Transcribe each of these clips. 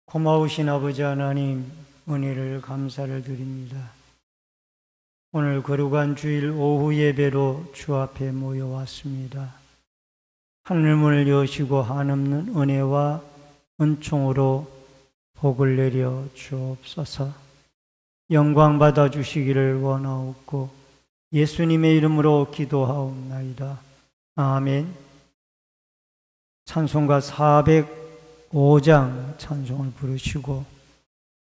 고마우신 아버지 하나님, 은혜를 감사를 드립니다. 오늘 거룩한 주일 오후 예배로 주 앞에 모여왔습니다. 하늘문을 여시고 한없는 은혜와 은총으로 복을 내려 주옵소서. 영광 받아 주시기를 원하옵고 예수님의 이름으로 기도하옵나이다. 아멘. 찬송가 405장 찬송을 부르시고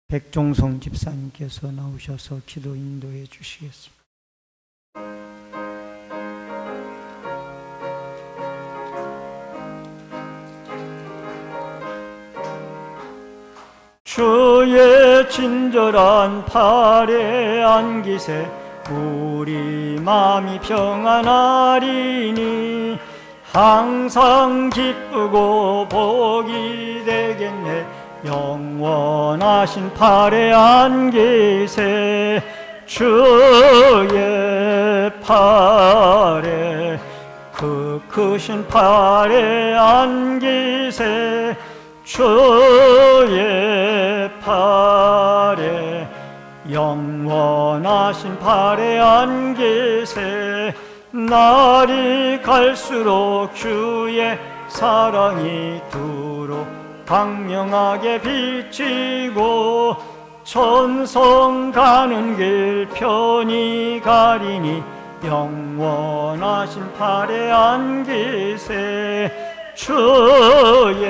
백종성 집사님께서 나오셔서 기도 인도해 주시겠습니다. 주의 친절한 팔에 안기세 우리 마음이 평안하리니 항상 기쁘고 복이 되겠네. 영원하신 팔에 안기세 주의 팔에 그 크신 팔에 안기세 주의 팔에 영원하신 팔에 안기세 날이 갈수록 주의 사랑이 두루 광명하게 비치고 천성 가는 길 편히 가리니 영원하신 팔에 안기세 주의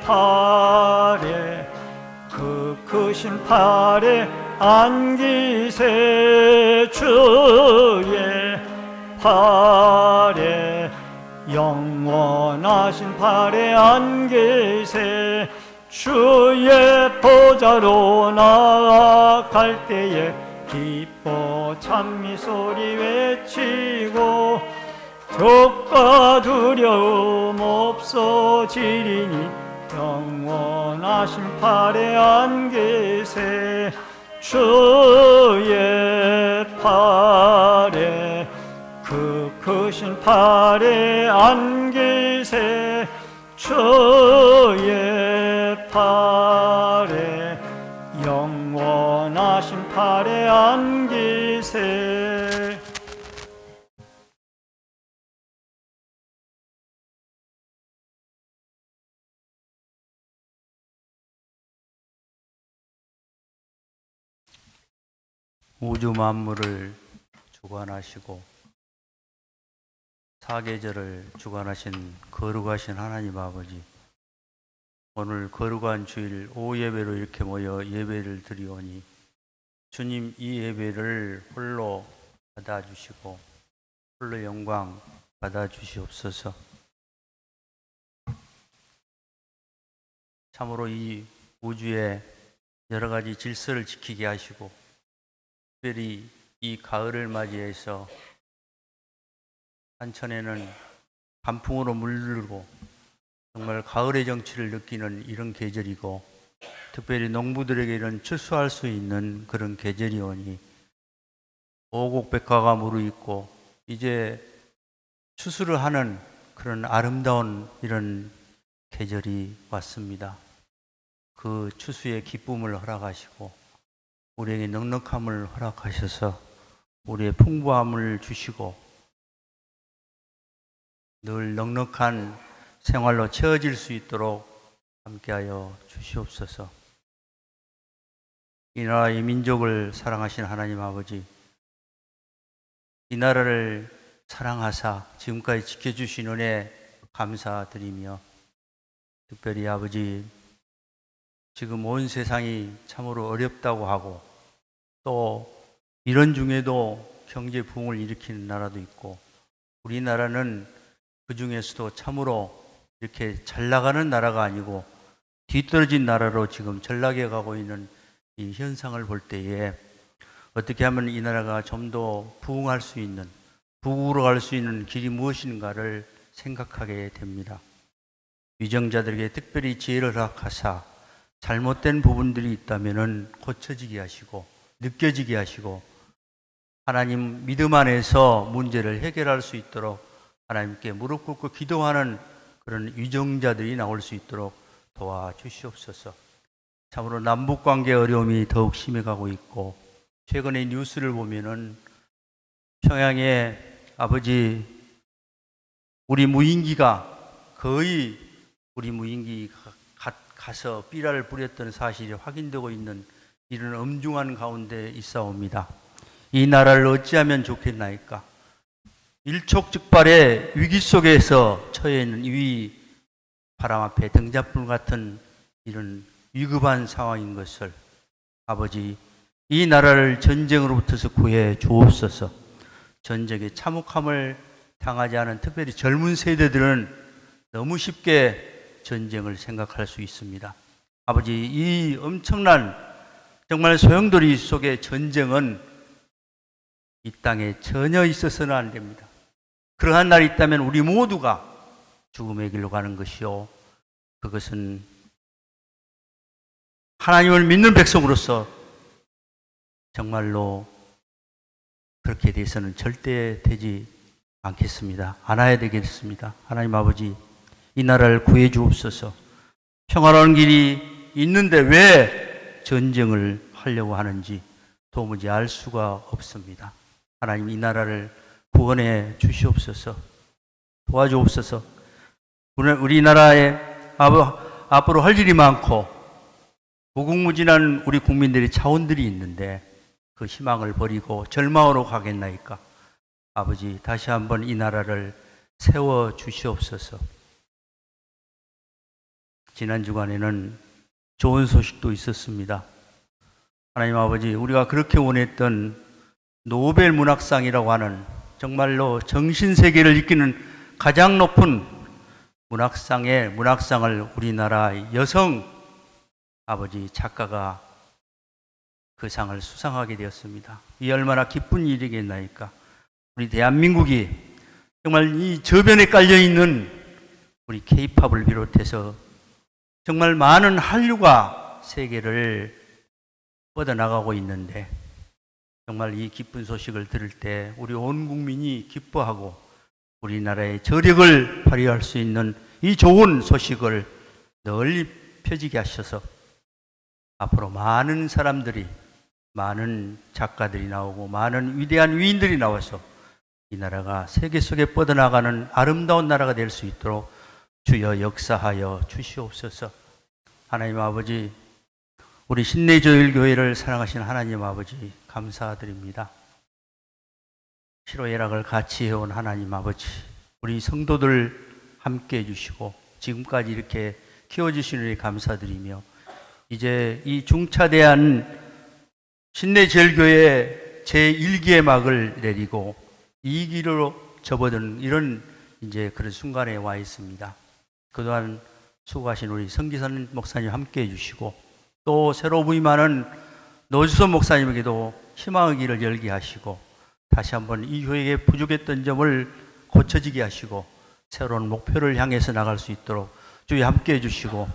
팔에 그 크신 팔에 안기세 주의 팔에 영원하신 팔에 안기세 주의 보좌로 나아갈 때에 기뻐 찬미 소리 외치고 적과 두려움 없어지리니 영원하신 팔에 안기세 주의 팔에 그 크신 팔에 안기세 주의 팔에 영원하신 팔에 안기세. 우주 만물을 주관하시고 사계절을 주관하신 거룩하신 하나님 아버지, 오늘 거룩한 주일 오후 예배로 이렇게 모여 예배를 드리오니 주님 이 예배를 홀로 받아주시고 홀로 영광 받아주시옵소서. 참으로 이 우주의 여러 가지 질서를 지키게 하시고 특별히 이 가을을 맞이해서 한천에는 단풍으로 물들고 정말 가을의 정취를 느끼는 이런 계절이고 특별히 농부들에게는 추수할 수 있는 그런 계절이 오니 오곡백화가 무르익고 이제 추수를 하는 그런 아름다운 이런 계절이 왔습니다. 그 추수의 기쁨을 허락하시고 우리에게 넉넉함을 허락하셔서 우리의 풍부함을 주시고 늘 넉넉한 생활로 채워질 수 있도록 함께하여 주시옵소서. 이 나라 이 민족을 사랑하신 하나님 아버지, 이 나라를 사랑하사 지금까지 지켜주신 은혜 감사드리며 특별히 아버지 지금 온 세상이 참으로 어렵다고 하고 또 이런 중에도 경제 부흥을 일으키는 나라도 있고 우리나라는 그 중에서도 참으로 이렇게 잘 나가는 나라가 아니고 뒤떨어진 나라로 지금 전락해 가고 있는 이 현상을 볼 때에 어떻게 하면 이 나라가 좀 더 부흥할 수 있는, 부국으로 갈 수 있는 길이 무엇인가를 생각하게 됩니다. 위정자들에게 특별히 지혜를 허락하사 잘못된 부분들이 있다면 고쳐지게 하시고 느껴지게 하시고 하나님 믿음 안에서 문제를 해결할 수 있도록 하나님께 무릎 꿇고 기도하는 그런 위정자들이 나올 수 있도록 도와주시옵소서. 참으로 남북 관계 어려움이 더욱 심해가고 있고, 최근에 뉴스를 보면은 평양에 아버지 우리 무인기가 거의 우리 무인기가 가서 삐라를 뿌렸던 사실이 확인되고 있는 이런 엄중한 가운데 있사옵니다. 이 나라를 어찌하면 좋겠나이까? 일촉즉발의 위기 속에서 처해 있는 이 바람 앞에 등잔불 같은 이런 위급한 상황인 것을 아버지 이 나라를 전쟁으로부터서 구해 주옵소서. 전쟁의 참혹함을 당하지 않은 특별히 젊은 세대들은 너무 쉽게 전쟁을 생각할 수 있습니다. 아버지 이 엄청난 정말 소용돌이 속의 전쟁은 이 땅에 전혀 있어서는 안 됩니다. 그러한 날이 있다면 우리 모두가 죽음의 길로 가는 것이요, 그것은 하나님을 믿는 백성으로서 정말로 그렇게 돼서는 절대 되지 않겠습니다. 안아야 되겠습니다. 하나님 아버지, 이 나라를 구해 주옵소서. 평화로운 길이 있는데 왜 전쟁을 하려고 하는지 도무지 알 수가 없습니다. 하나님 이 나라를 구원해 주시옵소서. 도와주옵소서. 우리나라에 앞으로 할 일이 많고 무궁무진한 우리 국민들의 차원들이 있는데 그 희망을 버리고 절망으로 가겠나이까? 아버지 다시 한번 이 나라를 세워 주시옵소서. 지난 주간에는 좋은 소식도 있었습니다. 하나님 아버지, 우리가 그렇게 원했던 노벨 문학상이라고 하는 정말로 정신세계를 이끄는 가장 높은 문학상을 우리나라 여성 아버지 작가가 그 상을 수상하게 되었습니다. 이 얼마나 기쁜 일이겠나이까? 우리 대한민국이 정말 이 저변에 깔려있는 우리 K-팝을 비롯해서 정말 많은 한류가 세계를 뻗어나가고 있는데 정말 이 기쁜 소식을 들을 때 우리 온 국민이 기뻐하고 우리나라의 저력을 발휘할 수 있는 이 좋은 소식을 널리 펴지게 하셔서 앞으로 많은 사람들이, 많은 작가들이 나오고 많은 위대한 위인들이 나와서 이 나라가 세계 속에 뻗어나가는 아름다운 나라가 될 수 있도록 주여 역사하여 주시옵소서. 하나님 아버지, 우리 신내조일교회를 사랑하신 하나님 아버지 감사드립니다. 희로애락을 같이 해온 하나님 아버지, 우리 성도들 함께 해주시고 지금까지 이렇게 키워주시는 일 감사드리며 이제 이 중차대한 신내제일교회 제1기의 막을 내리고 2기로 접어드는 이런 이제 그런 순간에 와 있습니다. 그동안 수고하신 우리 성기선 목사님 함께 해주시고 또 새로 부임하는 노주선 목사님에게도 희망의 길을 열게 하시고 다시 한번 이 교회에 부족했던 점을 고쳐지게 하시고 새로운 목표를 향해서 나갈 수 있도록 주여 함께 해주시고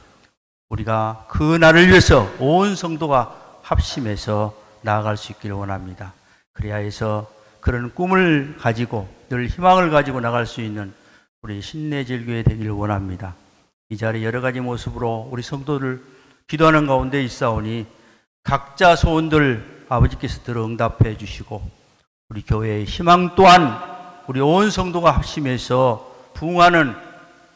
우리가 그 날을 위해서 온 성도가 합심해서 나아갈 수 있기를 원합니다. 그래야 해서 그런 꿈을 가지고 늘 희망을 가지고 나갈 수 있는 우리 신내제일교회 되기를 원합니다. 이 자리에 여러 가지 모습으로 우리 성도들 기도하는 가운데 있사오니 각자 소원들 아버지께서 들어 응답해 주시고 우리 교회의 희망 또한 우리 온 성도가 합심해서 부흥하는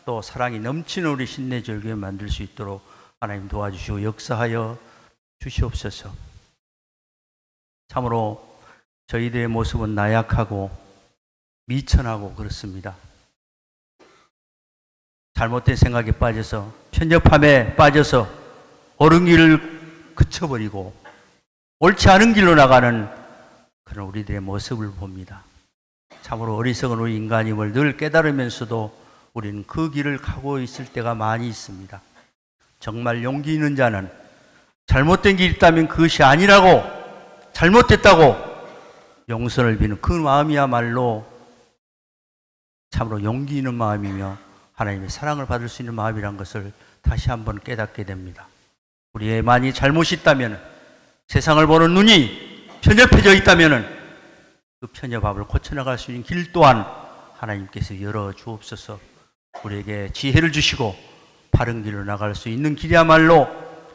또 사랑이 넘치는 우리 신내제일교회 만들 수 있도록 하나님 도와주시고 역사하여 주시옵소서. 참으로 저희들의 모습은 나약하고 미천하고 그렇습니다. 잘못된 생각에 빠져서 편협함에 빠져서 옳은 길을 그쳐버리고 옳지 않은 길로 나가는 그런 우리들의 모습을 봅니다. 참으로 어리석은 우리 인간임을 늘 깨달으면서도 우리는 그 길을 가고 있을 때가 많이 있습니다. 정말 용기 있는 자는 잘못된 길이 있다면 그것이 아니라고 잘못됐다고 용서를 비는 그 마음이야말로 참으로 용기 있는 마음이며 하나님의 사랑을 받을 수 있는 마음이란 것을 다시 한번 깨닫게 됩니다. 우리의 많이 잘못이 있다면 세상을 보는 눈이 편협해져 있다면 그 편협함을 고쳐나갈 수 있는 길 또한 하나님께서 열어 주옵소서. 우리에게 지혜를 주시고 바른 길로 나갈 수 있는 길이야말로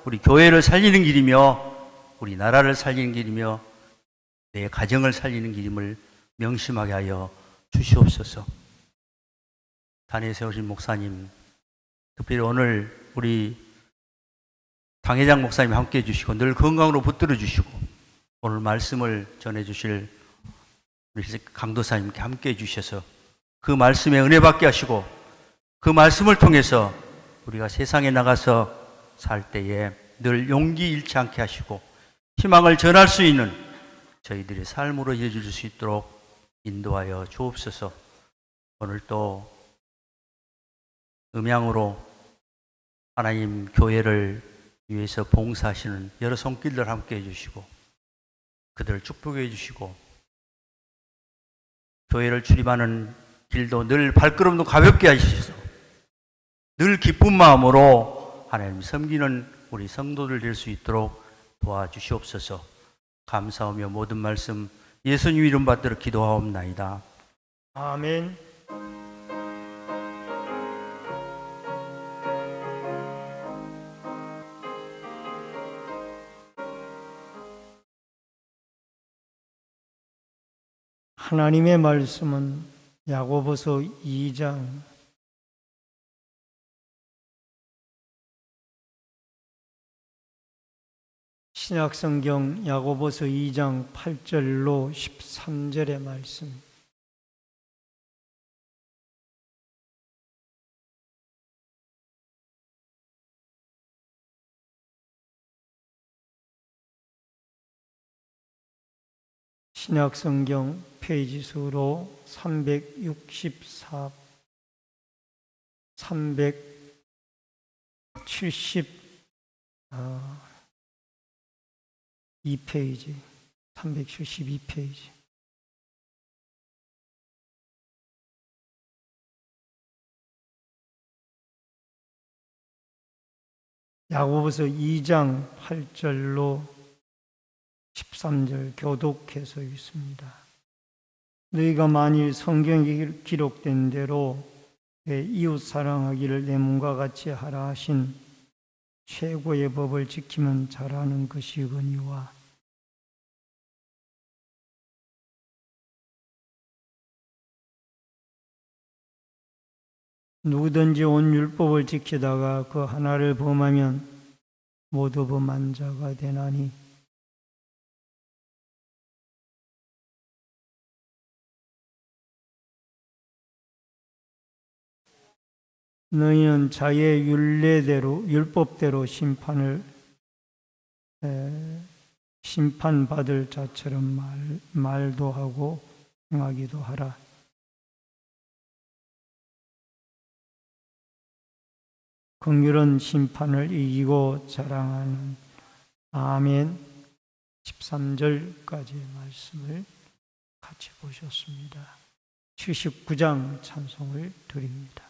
우리 교회를 살리는 길이며 우리 나라를 살리는 길이며 내 가정을 살리는 길임을 명심하게 하여 주시옵소서. 단에 세우신 목사님, 특별히 오늘 우리 당회장 목사님 함께 해주시고 늘 건강으로 붙들어 주시고 오늘 말씀을 전해주실 우리 강도사님께 함께 해주셔서 그 말씀에 은혜 받게 하시고 그 말씀을 통해서 우리가 세상에 나가서 살 때에 늘 용기 잃지 않게 하시고 희망을 전할 수 있는 저희들의 삶으로 이어질 수 있도록 인도하여 주옵소서. 오늘 또 음양으로 하나님 교회를 위해서 봉사하시는 여러 손길들 함께 해주시고 그들을 축복해 주시고 교회를 출입하는 길도 늘 발걸음도 가볍게 하시소서. 늘 기쁜 마음으로 하나님 섬기는 우리 성도들 될 수 있도록 도와주시옵소서. 감사하며 모든 말씀 예수님 이름 받들어 기도하옵나이다. 아멘. 하나님의 말씀은 야고보서 2장 신약성경 야고보서 2장 8절로 13절의 말씀. 신약성경 페이지 수로 364, 372페이지, 372페이지. 야고보서 2장 8절로 13절 교독해서 있습니다. 너희가 만일 성경에 기록된 대로 내 이웃 사랑하기를 내 몸과 같이 하라 하신 최고의 법을 지키면 잘하는 것이거니와 누구든지 온 율법을 지키다가 그 하나를 범하면 모두 범한 자가 되나니 너희는 자의 율례대로 율법대로 심판받을 자처럼 말도 하고 행하기도 하라. 긍휼은 심판을 이기고 자랑하는. 아멘. 13절까지의 말씀을 같이 보셨습니다. 79장 찬송을 드립니다.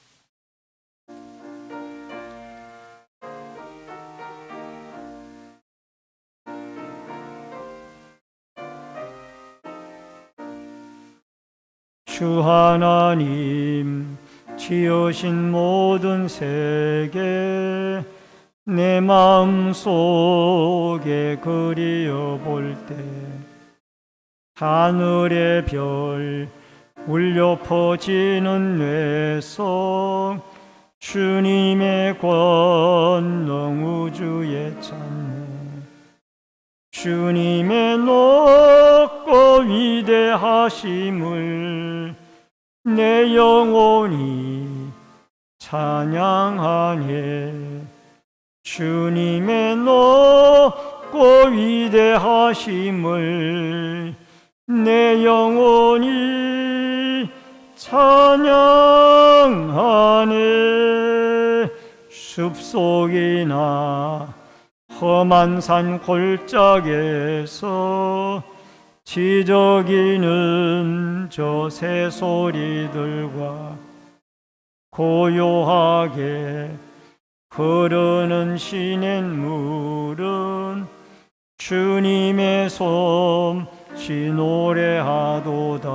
주 하나님 지으신 모든 세계 내 마음속에 그리어 볼 때 하늘의 별 울려 퍼지는 뇌속 주님의 권능 우주에 찬네. 주님의 높고 위대하심을 내 영혼이 찬양하네. 주님의 높고 위대하심을 내 영혼이 찬양하네. 숲속이나 험한 산 골짜기에서 지저귀는 저 새소리들과 고요하게 흐르는 시냇물은 주님의 솜씨 노래하도다.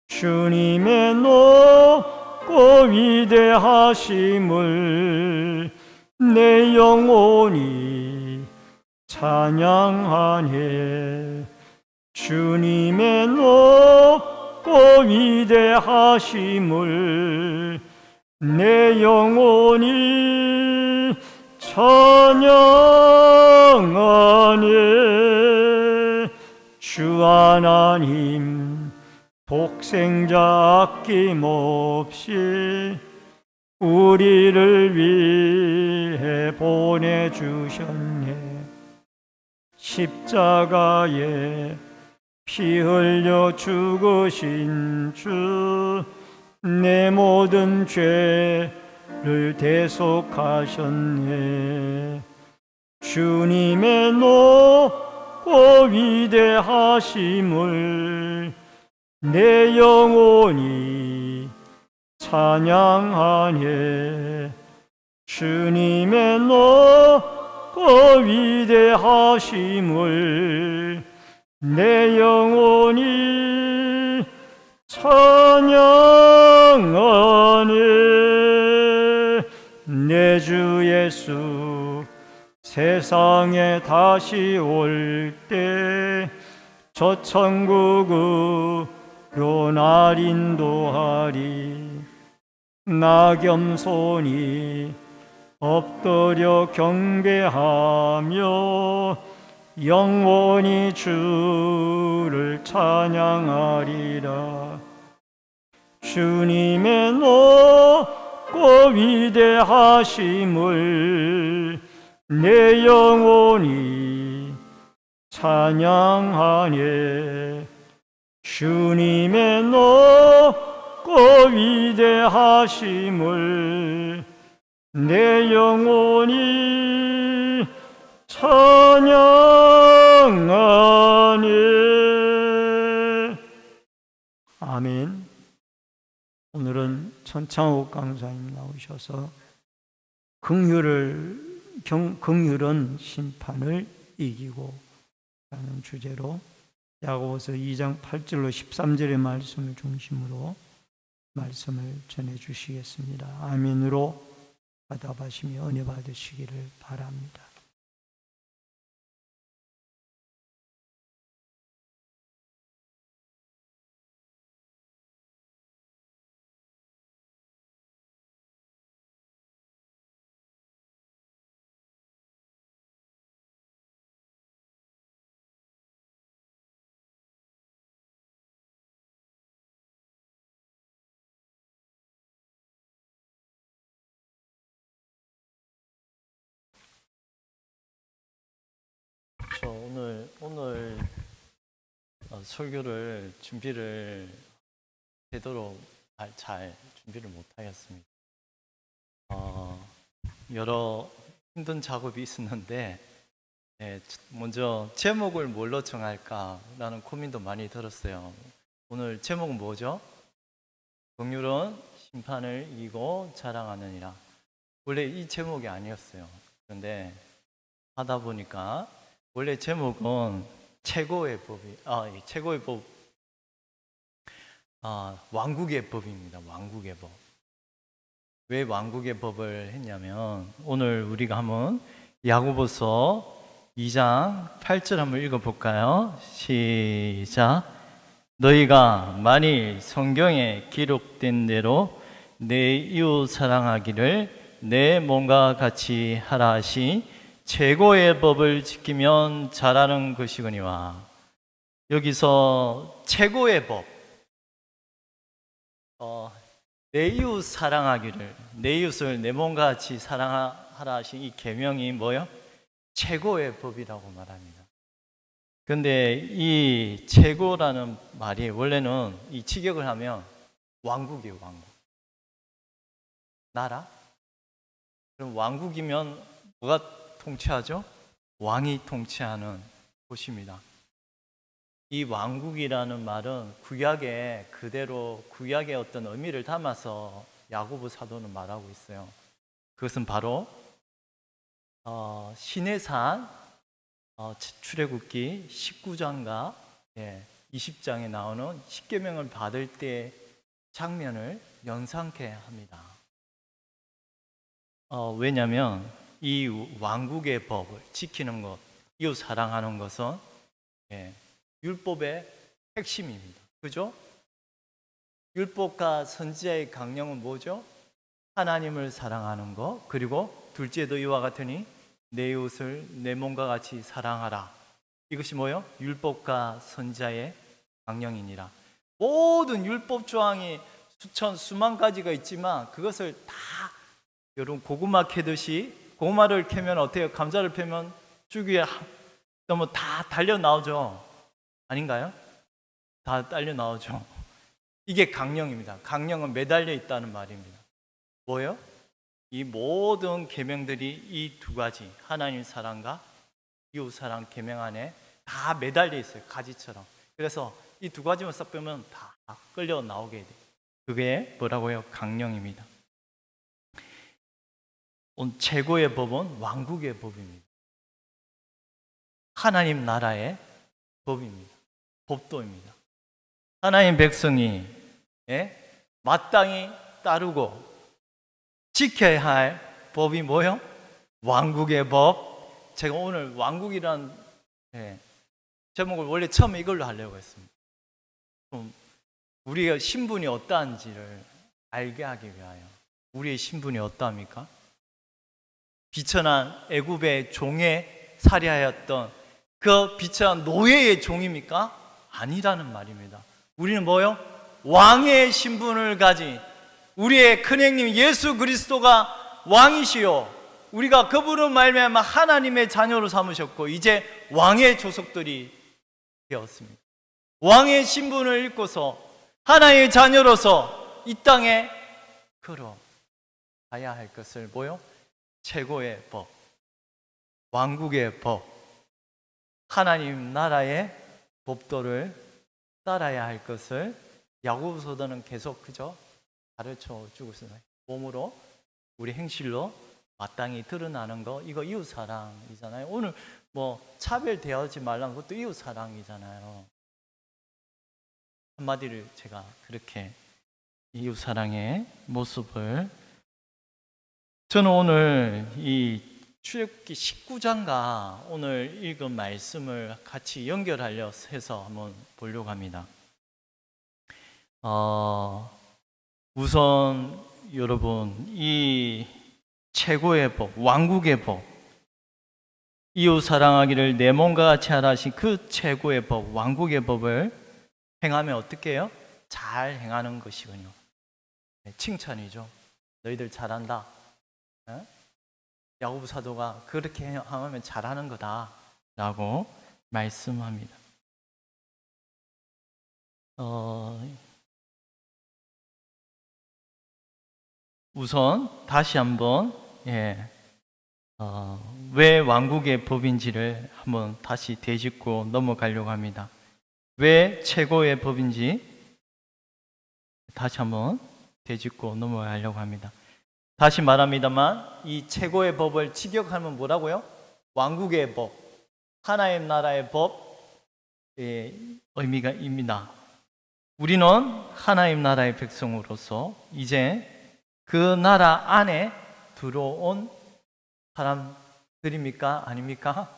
주님의 높고 위대하심을 내 영혼이 찬양하네. 주님의 높고 위대하심을 내 영혼이 찬양하네. 주 하나님 독생자 아낌없이 우리를 위해 보내주셨네. 십자가에 피 흘려 죽으신 주, 내 모든 죄를 대속하셨네. 주님의 높고 위대하심을 내 영혼이 찬양하네. 주님의 높고 위대하심을 내 영혼이 찬양하네. 내 주 예수 세상에 다시 올 때 저 천국으로 날 인도하리. 나 겸손히 엎드려 경배하며 영원히 주를 찬양하리라. 주님의 높고 위대하심을 내 영혼이 찬양하네. 주님의 높고 위대하심을 내 영혼이 찬양하네. 아멘. 오늘은 천창옥 강사님 나오셔서 긍휼은 심판을 이기고 라는 주제로 야고보서 2장 8절로 13절의 말씀을 중심으로 말씀을 전해 주시겠습니다. 아멘으로 받아가시며 은혜 받으시기를 바랍니다. 오늘 설교를 준비를 되도록 잘 준비를 못하겠습니다. 여러 힘든 작업이 있었는데 먼저 제목을 뭘로 정할까라는 고민도 많이 들었어요. 오늘 제목은 뭐죠? 긍휼은 심판을 이기고 자랑하느니라. 원래 이 제목이 아니었어요. 그런데 하다 보니까 원래 제목은 최고의 법, 왕국의 법입니다. 왕국의 법. 왜 왕국의 법을 했냐면 오늘 우리가 한번 야고보서 2장 8절 한번 읽어볼까요? 시작. 너희가 만일 성경에 기록된 대로 내 이웃 사랑하기를 내 몸과 같이 하라 하신 최고의 법을 지키면 잘하는 것이거니와. 여기서 최고의 법, 내 이웃 사랑하기를, 내 이웃을 내 몸과 같이 사랑하라 하신 이 계명이 뭐요? 최고의 법이라고 말합니다. 그런데 이 최고라는 말이 원래는 이 직역을 하면 왕국이에요. 왕국. 나라? 그럼 왕국이면 뭐가 통치하죠? 왕이 통치하는 곳입니다. 이 왕국이라는 말은 구약의 어떤 의미를 담아서 야고보 사도는 말하고 있어요. 그것은 바로 시내산 출애굽기 19장과 20장에 나오는 십계명을 받을 때 장면을 연상케 합니다. 왜냐하면 이 왕국의 법을 지키는 것, 이웃 사랑하는 것은 율법의 핵심입니다. 그죠? 율법과 선지자의 강령은 뭐죠? 하나님을 사랑하는 것, 그리고 둘째도 이와 같으니 내 이웃을 내 몸과 같이 사랑하라. 이것이 뭐요? 율법과 선지자의 강령이니라. 모든 율법 조항이 수만 가지가 있지만 그것을 다 여러분 고구마 캐듯이, 고구마를 캐면 어때요? 감자를 패면 쭉 위에 너무 다 달려 나오죠? 아닌가요? 다 달려 나오죠. 이게 강령입니다. 강령은 매달려 있다는 말입니다. 뭐예요? 이 모든 계명들이 이 두 가지, 하나님 사랑과 이웃 사랑 계명 안에 다 매달려 있어요. 가지처럼. 그래서 이 두 가지만 싹 빼면 다 끌려 나오게 돼요. 그게 뭐라고요? 강령입니다. 최고의 법은 왕국의 법입니다. 하나님 나라의 법입니다. 법도입니다. 하나님 백성이 마땅히 따르고 지켜야 할 법이 뭐요? 왕국의 법. 제가 오늘 왕국이란 제목을 원래 처음에 이걸로 하려고 했습니다. 우리가 신분이 어떠한지를 알게 하기 위하여. 우리의 신분이 어떠합니까? 비천한 애굽의 종에 살해하였던 그 비천한 노예의 종입니까? 아니라는 말입니다. 우리는 뭐요? 왕의 신분을 가진 우리의 큰형님 예수 그리스도가 왕이시요, 우리가 그분을 말미암아 하나님의 자녀로 삼으셨고 이제 왕의 조속들이 되었습니다. 왕의 신분을 입고서 하나님의 자녀로서 이 땅에 걸어가야 할 것을 뭐요? 최고의 법, 왕국의 법, 하나님 나라의 법도를 따라야 할 것을 야고보서도는 계속 그저 가르쳐 주고 있습니다. 몸으로 우리 행실로 마땅히 드러나는 거, 이거 이웃 사랑이잖아요. 오늘 뭐 차별대하지 말라는 것도 이웃 사랑이잖아요. 한마디를 제가 그렇게 이웃 사랑의 모습을, 저는 오늘 이 출애굽기 19장과 오늘 읽은 말씀을 같이 연결하려 해서 한번 보려고 합니다. 우선 여러분, 이 최고의 법, 왕국의 법, 이웃 사랑하기를 내 몸과 같이 하라 하신 그 최고의 법, 왕국의 법을 행하면 어떻게 해요? 잘 행하는 것이군요. 칭찬이죠. 너희들 잘한다. 야고보 사도가 그렇게 하면 잘하는 거다라고 말씀합니다. 우선 다시 한번 왜 왕국의 법인지를 한번 다시 되짚고 넘어가려고 합니다. 왜 최고의 법인지 다시 한번 되짚고 넘어가려고 합니다. 다시 말합니다만 이 최고의 법을 직역하면 뭐라고요? 왕국의 법, 하나님 나라의 법의 의미가 입니다. 우리는 하나님 나라의 백성으로서 이제 그 나라 안에 들어온 사람들입니까? 아닙니까?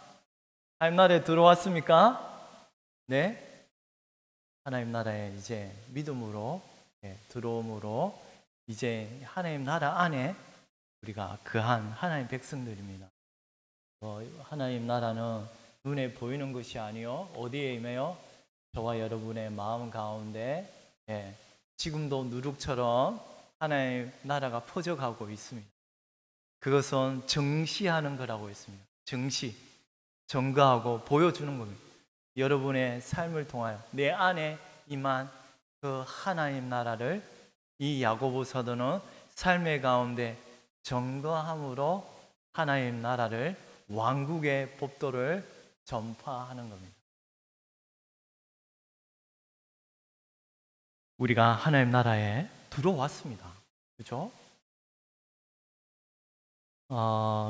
하나님 나라에 들어왔습니까? 네. 하나님 나라에 이제 믿음으로 들어옴으로 이제 하나님 나라 안에 우리가 거한 하나님 백성들입니다. 하나님 나라는 눈에 보이는 것이 아니요 어디에 임해요? 저와 여러분의 마음 가운데 지금도 누룩처럼 하나님 나라가 퍼져가고 있습니다. 그것은 정시하는 거라고 했습니다. 정시, 증거하고 보여주는 겁니다. 여러분의 삶을 통하여 내 안에 임한 그 하나님 나라를 이 야고보 사도는 삶의 가운데 증거함으로 하나님 나라를, 왕국의 법도를 전파하는 겁니다. 우리가 하나님 나라에 들어왔습니다. 그렇죠?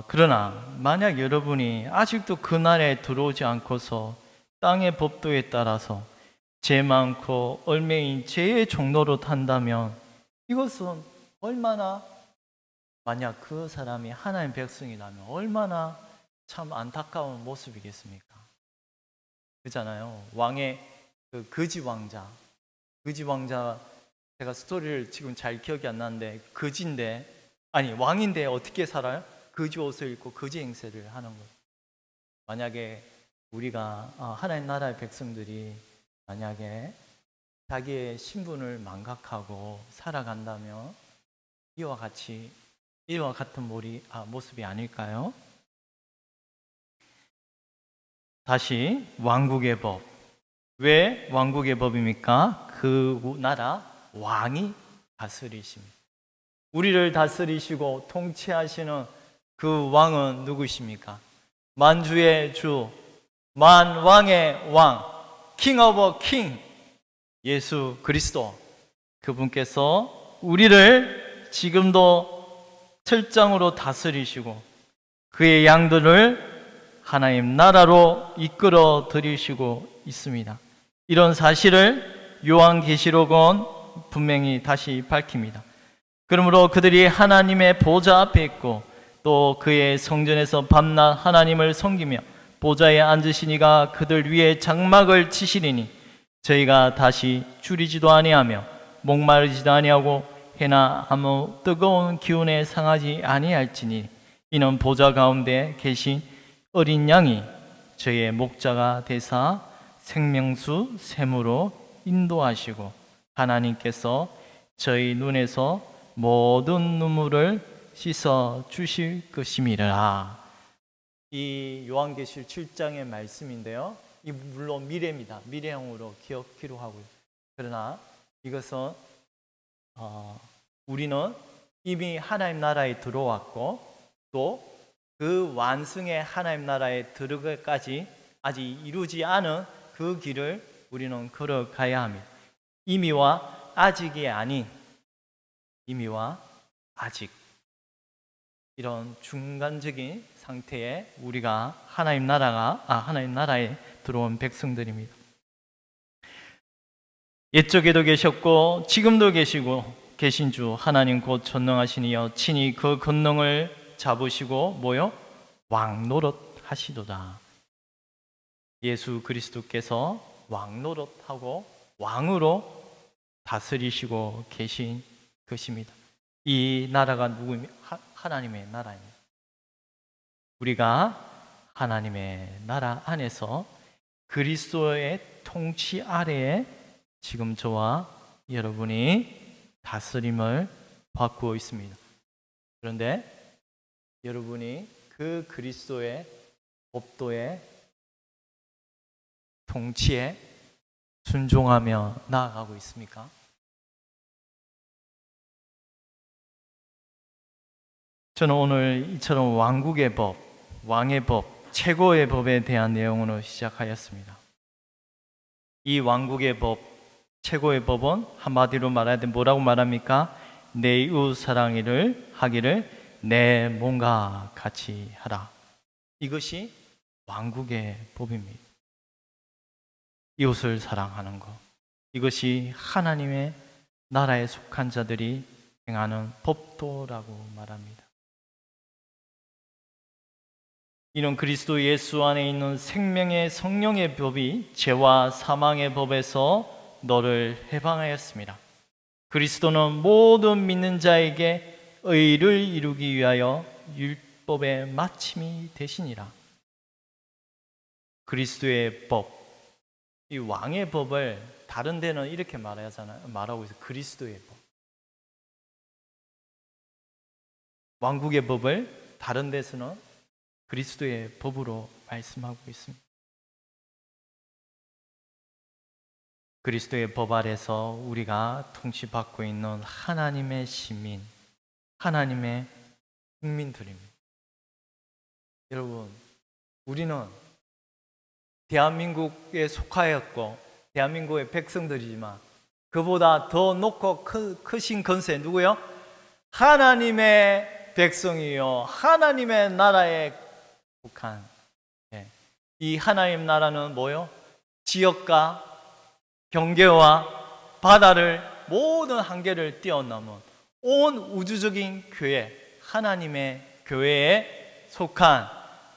그러나 만약 여러분이 아직도 그 나라에 들어오지 않고서 땅의 법도에 따라서 죄 많고 얼매인 죄의 종로로 탄다면 이것은 얼마나 만약 그 사람이 하나님 백성이라면 얼마나 참 안타까운 모습이겠습니까? 그렇잖아요. 왕의 그 거지 왕자, 제가 스토리를 지금 잘 기억이 안 나는데 왕인데 어떻게 살아요? 거지 옷을 입고 거지 행세를 하는 거예요. 만약에 우리가 하나님 나라의 백성들이 만약에 자기의 신분을 망각하고 살아간다면 이와 같은 모습이 아닐까요? 다시 왕국의 법. 왜 왕국의 법입니까? 그 나라 왕이 다스리십니다. 우리를 다스리시고 통치하시는 그 왕은 누구십니까? 만주의 주, 만왕의 왕, 킹 오브 킹, 예수 그리스도. 그분께서 우리를 지금도 철장으로 다스리시고 그의 양들을 하나님 나라로 이끌어 들이시고 있습니다. 이런 사실을 요한계시록은 분명히 다시 밝힙니다. 그러므로 그들이 하나님의 보좌 앞에 있고 또 그의 성전에서 밤낮 하나님을 섬기며 보좌에 앉으신 이가 그들 위에 장막을 치시리니 저희가 다시 줄이지도 아니하며 목마르지도 아니하고 해나 아무 뜨거운 기운에 상하지 아니할지니 이는 보좌 가운데 계신 어린 양이 저희의 목자가 되사 생명수 샘으로 인도하시고 하나님께서 저희 눈에서 모든 눈물을 씻어 주실 것임이라. 이 요한계시록 7장의 말씀인데요. 이 물론 미래입니다. 미래형으로 기록하고요. 그러나 이것은 우리는 이미 하나님 나라에 들어왔고 또 그 완성의 하나님 나라에 들어가기까지 아직 이루지 않은 그 길을 우리는 걸어가야 합니다. 이미와 아직이 아닌 이미와 아직, 이런 중간적인 상태에 우리가 하나님 나라에 들어온 백성들입니다. 옛적에도 계셨고 지금도 계신 주 하나님 곧 전능하신 이여 친히 그 권능을 잡으시고 왕 노릇 하시도다. 예수 그리스도께서 왕 노릇하고 왕으로 다스리시고 계신 것입니다. 이 나라가 누구입니까? 하나님의 나라입니다. 우리가 하나님의 나라 안에서 그리스도의 통치 아래에 지금 저와 여러분이 다스림을 받고 있습니다. 그런데 여러분이 그 그리스도의 법도의 통치에 순종하며 나아가고 있습니까? 저는 오늘 이처럼 왕국의 법, 왕의 법, 최고의 법에 대한 내용으로 시작하였습니다. 이 왕국의 법, 최고의 법은 한마디로 말하되 뭐라고 말합니까? 내 이웃 사랑을 하기를 내 몸과 같이 하라. 이것이 왕국의 법입니다. 이웃을 사랑하는 것, 이것이 하나님의 나라에 속한 자들이 행하는 법도라고 말합니다. 이는 그리스도 예수 안에 있는 생명의 성령의 법이 죄와 사망의 법에서 너를 해방하였습니다. 그리스도는 모든 믿는 자에게 의를 이루기 위하여 율법의 마침이 되시니라. 그리스도의 법, 이 왕의 법을 다른 데는 이렇게 말하고 있어요. 그리스도의 법. 왕국의 법을 다른 데서는 그리스도의 법으로 말씀하고 있습니다. 그리스도의 법 아래서 우리가 통치받고 있는 하나님의 시민, 하나님의 국민들입니다. 여러분, 우리는 대한민국에 속하였고 대한민국의 백성들이지만 그보다 더 높고 크신 건세 누구요? 하나님의 백성이요, 하나님의 나라에 속한. 이 하나님 나라는 뭐요? 지역과 경계와 바다를 모든 한계를 뛰어넘은 온 우주적인 교회, 하나님의 교회에 속한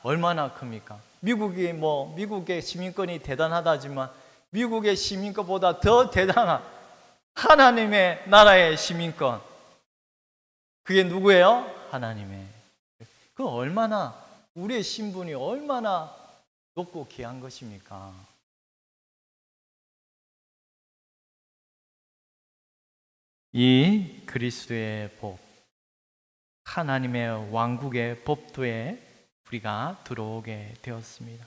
얼마나 큽니까? 미국의 시민권이 대단하다지만 미국의 시민권보다 더 대단한 하나님의 나라의 시민권. 그게 누구예요? 하나님의. 그 얼마나 우리의 신분이 얼마나 높고 귀한 것입니까? 이 그리스도의 복, 하나님의 왕국의 법도에 우리가 들어오게 되었습니다.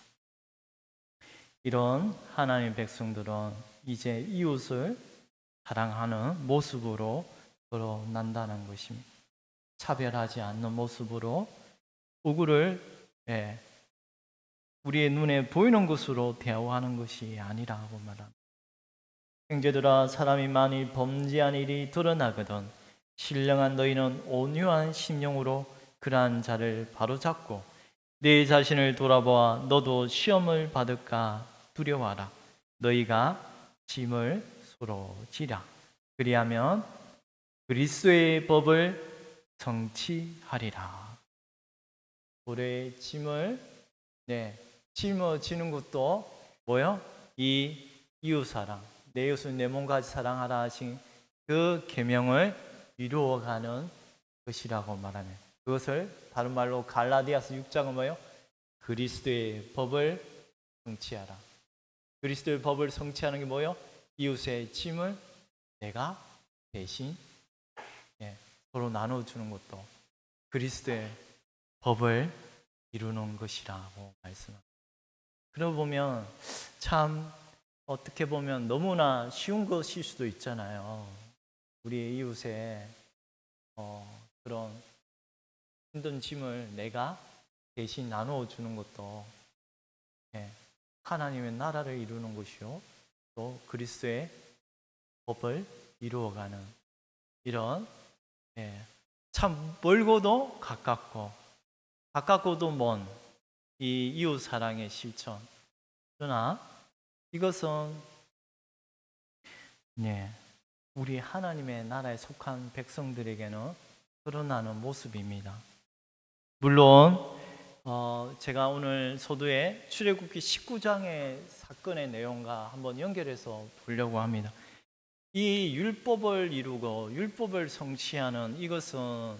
이런 하나님의 백성들은 이제 이웃을 사랑하는 모습으로 드러난다는 것입니다. 차별하지 않는 모습으로 우구를 우리의 눈에 보이는 것으로 대우하는 것이 아니라고 말합니다. 형제들아, 사람이 많이 범죄한 일이 드러나거든 신령한 너희는 온유한 심령으로 그러한 자를 바로잡고 네 자신을 돌아보아 너도 시험을 받을까 두려워하라. 너희가 짐을 서로 지라. 그리하면 그리스도의 법을 성취하리라. 우리의 짐을 짊어지는 것도 뭐요? 이 이웃사랑, 내 이웃을 내 몸같이 사랑하라 하신 그 계명을 이루어가는 것이라고 말하면, 그것을 다른 말로 갈라디아서 6장은 뭐요? 그리스도의 법을 성취하라. 그리스도의 법을 성취하는 게 뭐요? 이웃의 짐을 내가 대신 서로 나눠주는 것도 그리스도의 법을 이루는 것이라고 말씀합니다. 그러고 보면 참 어떻게 보면 너무나 쉬운 것일 수도 있잖아요. 우리 이웃의 그런 힘든 짐을 내가 대신 나누어 주는 것도 하나님의 나라를 이루는 것이요, 또 그리스도의 법을 이루어가는 이런 참 멀고도 가깝고도 먼 이 이웃 사랑의 실천. 그러나 이것은 우리 하나님의 나라에 속한 백성들에게는 드러나는 모습입니다. 물론 제가 오늘 서두에 출애굽기 19장의 사건의 내용과 한번 연결해서 보려고 합니다. 이 율법을 이루고 율법을 성취하는 이것은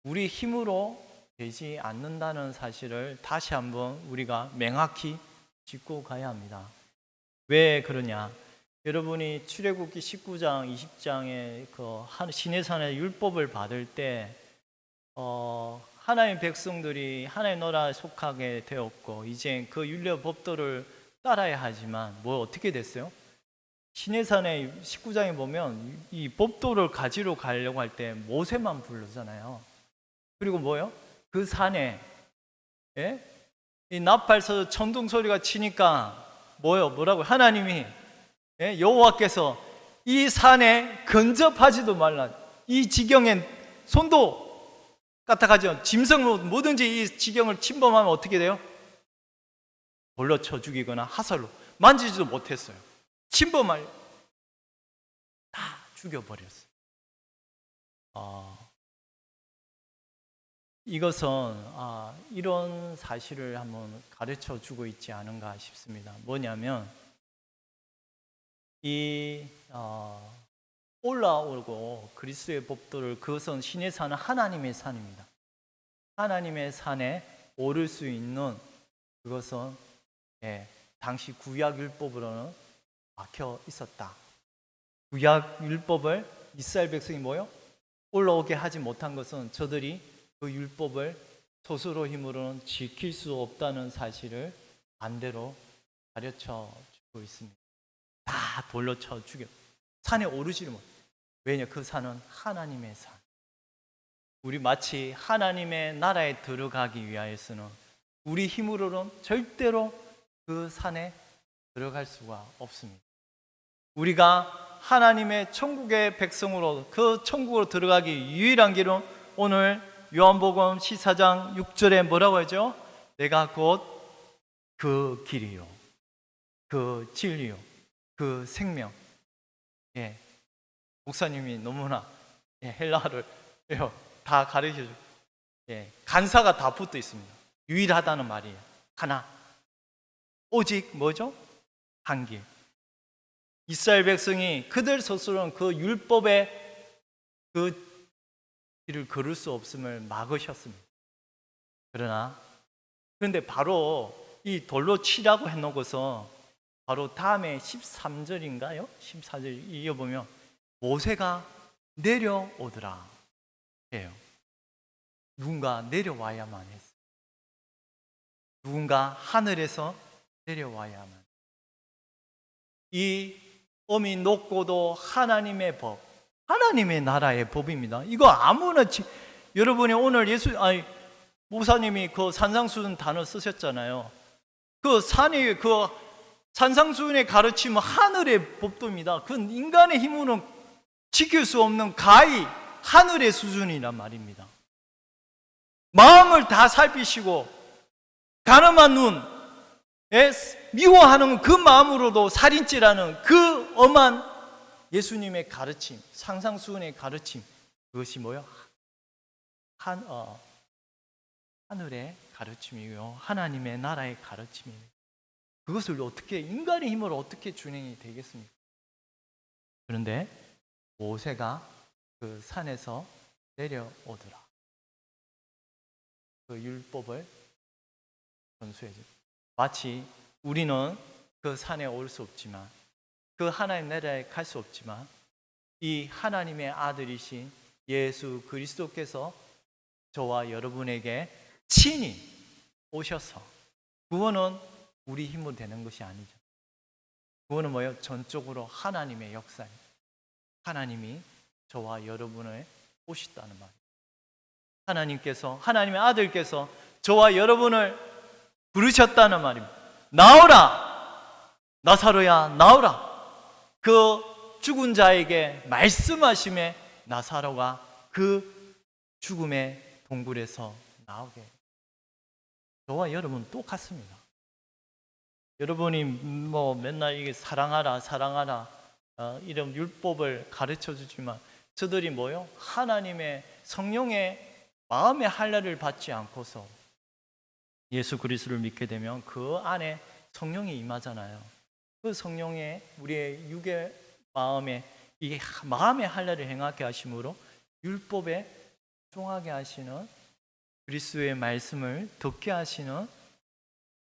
우리 힘으로 되지 않는다는 사실을 다시 한번 우리가 명확히 짚고 가야 합니다. 왜 그러냐? 여러분이 출애굽기 19장, 20장의 그 시내산의 율법을 받을 때 하나님의 백성들이 하나님의 나라에 속하게 되었고 이제 그 율법 법도를 따라야 하지만 어떻게 됐어요? 시내산의 19장에 보면 이 법도를 가지러 가려고 할 때 모세만 부르잖아요. 그리고 그 산에 이 나팔서 천둥 소리가 치니까 뭐라고 하나님이 여호와께서 이 산에 근접하지도 말라. 이 지경엔 손도 까딱하죠. 짐승 뭐든지 이 지경을 침범하면 어떻게 돼요? 돌로 쳐 죽이거나 하살로 만지지도 못했어요. 침범할 다 죽여버렸어요. 이것은 이런 사실을 한번 가르쳐 주고 있지 않은가 싶습니다. 뭐냐면 이 올라오고 그리스도의 법도를, 그것은 신의 산은 하나님의 산입니다. 하나님의 산에 오를 수 있는 그것은 당시 구약 율법으로는 막혀 있었다. 구약 율법을 이스라엘 백성이 올라오게 하지 못한 것은 저들이 그 율법을 스스로 힘으로는 지킬 수 없다는 사실을 반대로 가르쳐 주고 있습니다. 다 돌로 쳐 죽여 산에 오르지를 못. 왜냐? 그 산은 하나님의 산. 우리 마치 하나님의 나라에 들어가기 위하여서는 우리 힘으로는 절대로 그 산에 들어갈 수가 없습니다. 우리가 하나님의 천국의 백성으로 그 천국으로 들어가기 유일한 길은 오늘 요한복음 14장 6절에 뭐라고 하죠? 내가 곧 그 길이요, 그 진리요, 그 생명. 목사님이 너무나 헬라어를 다 가르쳐주고 간사가 다 붙어 있습니다. 유일하다는 말이에요. 하나. 오직 뭐죠? 한 길. 이스라엘 백성이 그들 스스로는 그 율법의 그 길을 걸을 수 없음을 막으셨습니다. 그런데 바로 이 돌로 치라고 해놓고서 바로 다음에 13절인가요? 14절 이어보면 모세가 내려오더라 해요. 누군가 내려와야만 했어요. 누군가 하늘에서 내려와야만. 이 엄이 높고도 하나님의 법, 하나님의 나라의 법입니다. 이거 아무나 여러분이 오늘 목사님이 그 산상수훈 단어 쓰셨잖아요. 그 산상수훈의 가르침은 하늘의 법도입니다. 그 인간의 힘으로는 지킬 수 없는 가히 하늘의 수준이란 말입니다. 마음을 다 살피시고 가늠한 눈, 미워하는 그 마음으로도 살인죄라는 그 엄한 예수님의 가르침, 산상수훈의 가르침, 그것이 뭐요? 하늘의 가르침이고요, 하나님의 나라의 가르침입니다. 그것을 어떻게 인간의 힘으로 어떻게 준행이 되겠습니까? 그런데 모세가 그 산에서 내려오더라. 그 율법을 전수해줘. 마치 우리는 그 산에 올 수 없지만, 그 하나님 나라에 갈 수 없지만, 이 하나님의 아들이신 예수 그리스도께서 저와 여러분에게 친히 오셔서, 구원은 우리 힘으로 되는 것이 아니죠. 구원은 뭐예요? 전적으로 하나님의 역사예요. 하나님이 저와 여러분을 오셨다는 말이에요. 하나님의 아들께서 저와 여러분을 부르셨다는 말입니다. 나오라! 나사로야, 나오라! 그 죽은 자에게 말씀하심에 나사로가 그 죽음의 동굴에서 나오게. 저와 여러분 똑같습니다. 여러분이 맨날 이게 사랑하라 이런 율법을 가르쳐 주지만, 저들이 뭐요? 하나님의 성령의 마음의 할례를 받지 않고서 예수 그리스도를 믿게 되면 그 안에 성령이 임하잖아요. 그 성령의 우리의 육의 마음에 이 마음의 할례를 행하게 하심으로 율법에 순종하게 하시는, 그리스도의 말씀을 듣게 하시는,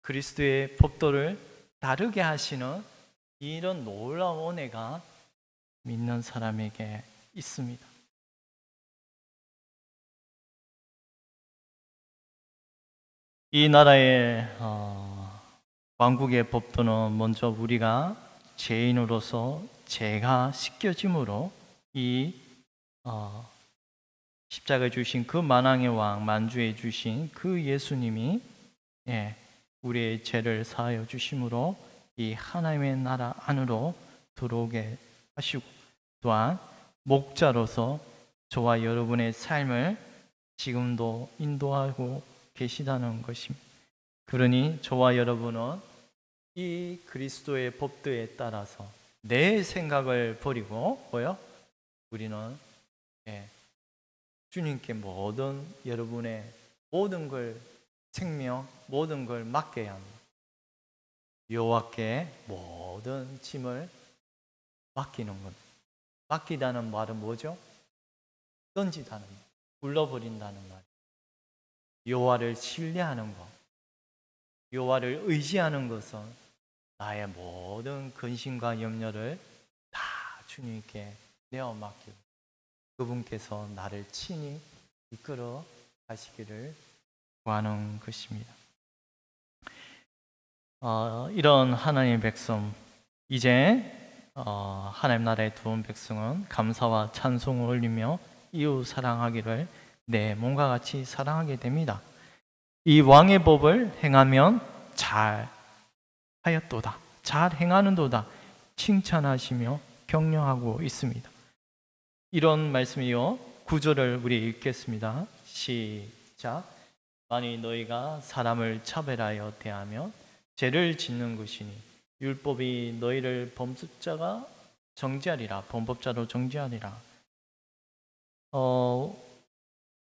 그리스도의 법도를 다르게 하시는 이런 놀라운 은혜가 믿는 사람에게 있습니다. 이 나라의 왕국의 법도는 먼저 우리가 죄인으로서 죄가 씻겨짐으로 이 십자가에 주신 그 만왕의 왕, 만주에 주신 그 예수님이 우리의 죄를 사하여 주심으로 이 하나님의 나라 안으로 들어오게 하시고, 또한 목자로서 저와 여러분의 삶을 지금도 인도하고 계시다는 것입니다. 그러니 저와 여러분은 이 그리스도의 법도에 따라서 내 생각을 버리고 우리는 주님께 여러분의 모든 걸 생명, 모든 걸 맡겨야 합니다. 여호와께 모든 짐을 맡기는 것. 맡기다는 말은 뭐죠? 던지다는 말, 불러버린다는 말. 여호와를 신뢰하는 것, 여호와를 의지하는 것은 나의 모든 근심과 염려를 다 주님께 내어 맡기고 그분께서 나를 친히 이끌어 가시기를 구하는 것입니다. 이런 하나님의 백성, 이제 하나님 나라에 들어온 백성은 감사와 찬송을 올리며 이웃 사랑하기를 내 몸과 같이 사랑하게 됩니다. 이 왕의 법을 행하면 잘 하였도다, 잘 행하는도다 칭찬하시며 격려하고 있습니다. 이런 말씀이요, 9절을 우리 읽겠습니다. 시작. 만일 너희가 사람을 차별하여 대하면 죄를 짓는 것이니 율법이 너희를 범법자로 정죄하리라.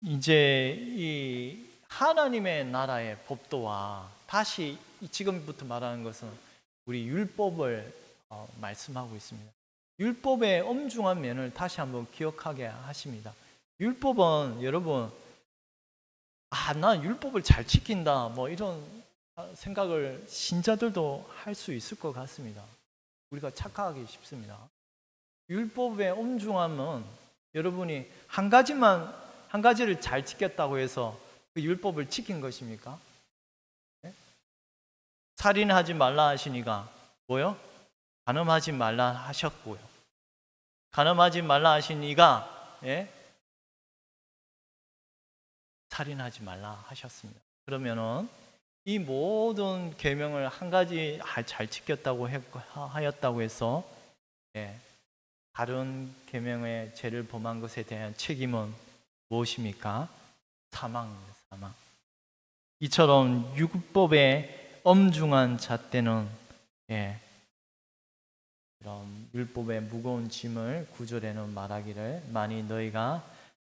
이제 이 하나님의 나라의 법도와 다시 지금부터 말하는 것은 우리 율법을 말씀하고 있습니다. 율법의 엄중한 면을 다시 한번 기억하게 하십니다. 율법은 여러분, 난 율법을 잘 지킨다, 뭐 이런 생각을 신자들도 할 수 있을 것 같습니다. 우리가 착각하기 쉽습니다. 율법의 엄중함은 여러분이 한 가지를 잘 지켰다고 해서 그 율법을 지킨 것입니까? 네? 살인하지 말라 하시니까 뭐요? 간음하지 말라 하셨고요. 간음하지 말라 하시니까 살인하지 말라 하셨습니다. 그러면은 이 모든 계명을 한 가지 잘 지켰다고 하였다고 해서 다른 계명의 죄를 범한 것에 대한 책임은 무엇입니까? 사망입니다. 사망. 이처럼 율법의 엄중한 잣대는 이런 율법의 무거운 짐을 9절에는 말하기를 만일 너희가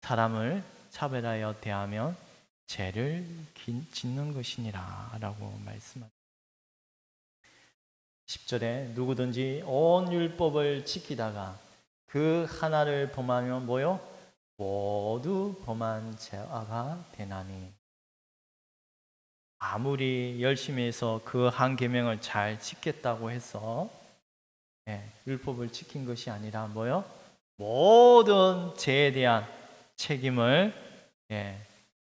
사람을 차별하여 대하면 죄를 짓는 것이니라 라고 말씀합니다. 10절에 누구든지 온 율법을 지키다가 그 하나를 범하면 뭐요? 모두 범한 자가 되나니. 아무리 열심히 해서 그 한 계명을 잘 지켰다고 해서 율법을 지킨 것이 아니라 뭐요? 모든 죄에 대한 책임을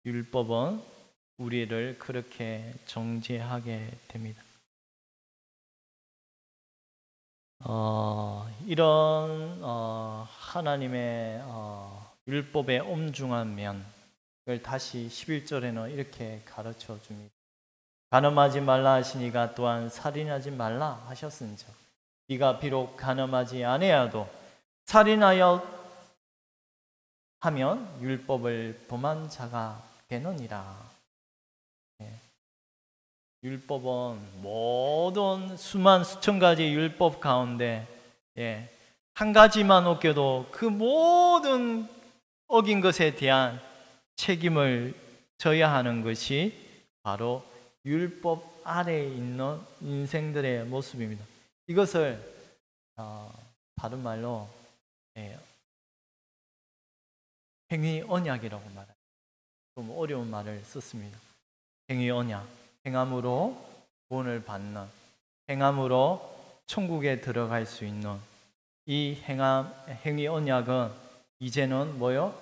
율법은 우리를 그렇게 정죄하게 됩니다. 이런 하나님의 율법의 엄중한 면을 다시 11절에는 이렇게 가르쳐 줍니다. 간음하지 말라 하시니가 또한 살인하지 말라 하셨은즉 네가 비록 간음하지 아니하여도 살인하여 하면 율법을 범한 자가 되느니라. 율법은 모든 수천 가지 율법 가운데 한 가지만 어겨도 그 모든 어긴 것에 대한 책임을 져야 하는 것이 바로 율법 아래에 있는 인생들의 모습입니다. 이것을 다른 말로 행위 언약이라고 말합니다. 좀 어려운 말을 썼습니다. 행위 언약, 행함으로 구원을 받는, 행함으로 천국에 들어갈 수 있는 이 행위 언약은 이제는 뭐요?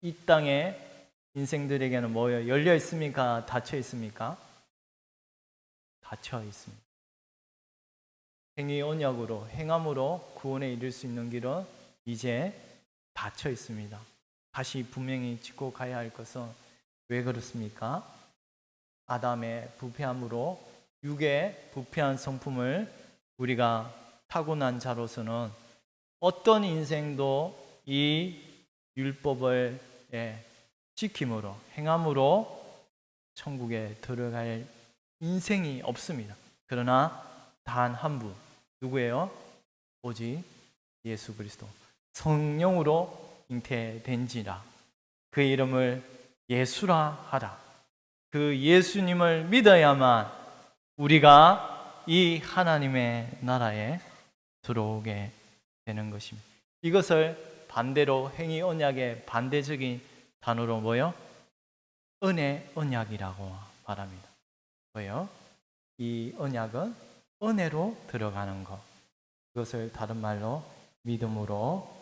이 땅에 인생들에게는 뭐요? 열려 있습니까? 닫혀 있습니까? 닫혀 있습니다. 행위 언약으로, 행함으로 구원에 이를 수 있는 길은 이제 닫혀 있습니다. 다시 분명히 짚고 가야 할 것은 왜 그렇습니까? 아담의 부패함으로 육의 부패한 성품을 우리가 타고난 자로서는 어떤 인생도 이 율법을 지킴으로, 행함으로 천국에 들어갈 인생이 없습니다. 그러나 단 한 분, 누구예요? 오직 예수 그리스도. 성령으로 잉태된지라 그 이름을 예수라 하라. 그 예수님을 믿어야만 우리가 이 하나님의 나라에 들어오게 되는 것입니다. 이것을 반대로 행위 언약의 반대적인 단어로 뭐요? 은혜 언약이라고 말합니다. 뭐요? 이 언약은 은혜로 들어가는 것. 그것을 다른 말로 믿음으로